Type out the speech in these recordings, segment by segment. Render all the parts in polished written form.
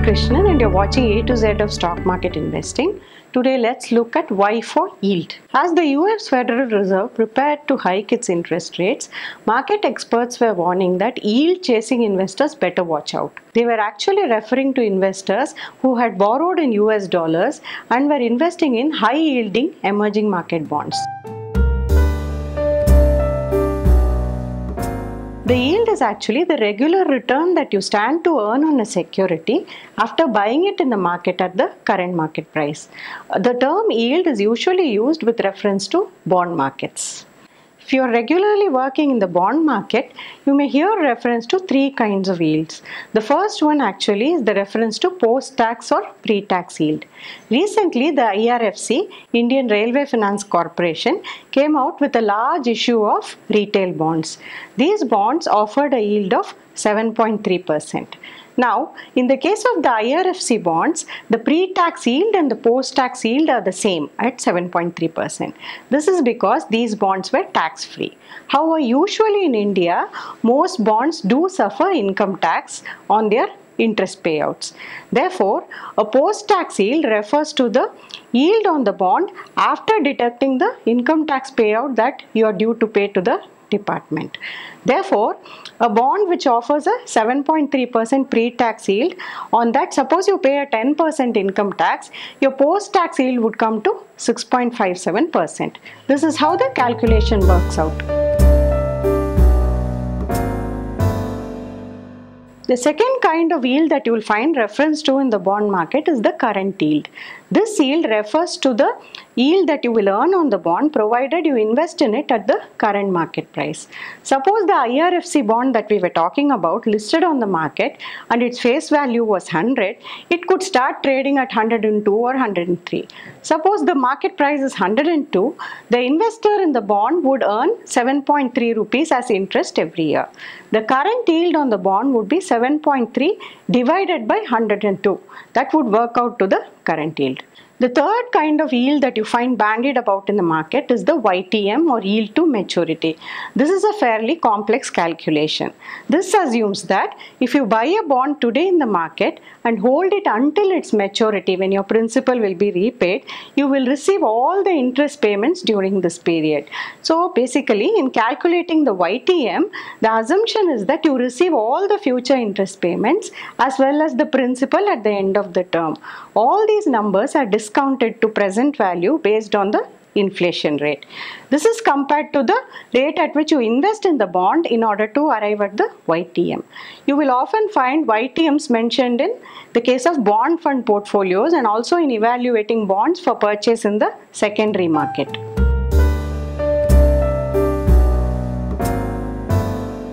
Krishnan and you're watching A to Z of stock market investing. Today let's look at why for yield. As the US Federal Reserve prepared to hike its interest rates, market experts were warning that yield chasing investors better watch out. They were actually referring to investors who had borrowed in US dollars and were investing in high yielding emerging market bonds. The yield is actually the regular return that you stand to earn on a security after buying it in the market at the current market price. The term yield is usually used with reference to bond markets. If you are regularly working in the bond market, you may hear reference to three kinds of yields. The first one actually is the reference to post-tax or pre-tax yield. Recently, the IRFC, Indian Railway Finance Corporation, came out with a large issue of retail bonds. These bonds offered a yield of 7.3%. Now, in the case of the IRFC bonds, the pre-tax yield and the post-tax yield are the same at 7.3%. This is because these bonds were tax-free. However, usually in India, most bonds do suffer income tax on their interest payouts. Therefore, a post-tax yield refers to the yield on the bond after deducting the income tax payout that you are due to pay to the department. Therefore, a bond which offers a 7.3% pre-tax yield, on that suppose you pay a 10% income tax, your post-tax yield would come to 6.57%. This is how the calculation works out. The second kind of yield that you will find reference to in the bond market is the current yield. This yield refers to the yield that you will earn on the bond provided you invest in it at the current market price. Suppose the IRFC bond that we were talking about listed on the market and its face value was 100, it could start trading at 102 or 103. Suppose the market price is 102, the investor in the bond would earn 7.3 rupees as interest every year. The current yield on the bond would be 7.3 divided by 102. That would work out to the current yield. The third kind of yield that you find bandied about in the market is the YTM or yield to maturity. This is a fairly complex calculation. This assumes that if you buy a bond today in the market and hold it until its maturity when your principal will be repaid, you will receive all the interest payments during this period. So basically in calculating the YTM, the assumption is that you receive all the future interest payments as well as the principal at the end of the term. All these numbers are discounted to present value based on the inflation rate. This is compared to the rate at which you invest in the bond in order to arrive at the YTM. You will often find YTMs mentioned in the case of bond fund portfolios and also in evaluating bonds for purchase in the secondary market.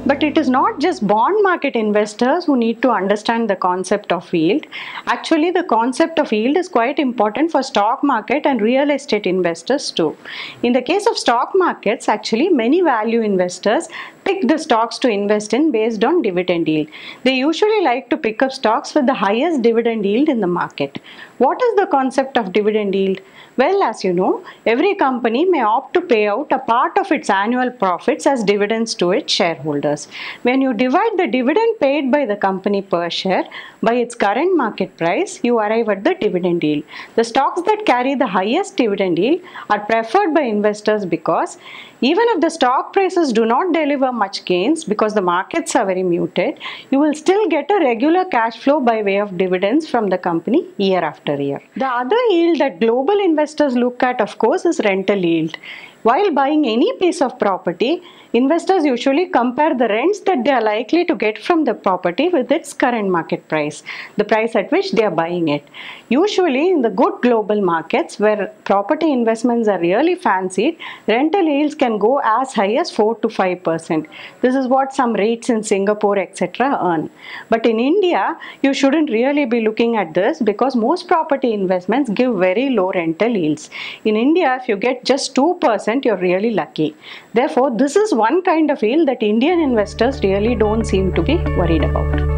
But it is not just bond market investors who need to understand the concept of yield. Actually, the concept of yield is quite important for stock market and real estate investors too. In the case of stock markets, actually many value investors pick the stocks to invest in based on dividend yield. They usually like to pick up stocks with the highest dividend yield in the market. What is the concept of dividend yield? Well, as you know, every company may opt to pay out a part of its annual profits as dividends to its shareholders. When you divide the dividend paid by the company per share by its current market price, you arrive at the dividend yield. The stocks that carry the highest dividend yield are preferred by investors because even if the stock prices do not deliver much gains because the markets are very muted, you will still get a regular cash flow by way of dividends from the company year after year. The other yield that global investors look at, of course, is rental yield. While buying any piece of property, investors usually compare the rents that they are likely to get from the property with its current market price, the price at which they are buying it. Usually in the good global markets where property investments are really fancied, rental yields can go as high as 4 to 5%. This is what some REITs in Singapore etc. earn. But in India, you shouldn't really be looking at this because most property investments give very low rental yields. In India, if you get just 2%, you're really lucky. Therefore, this is one kind of yield that Indian investors really don't seem to be worried about.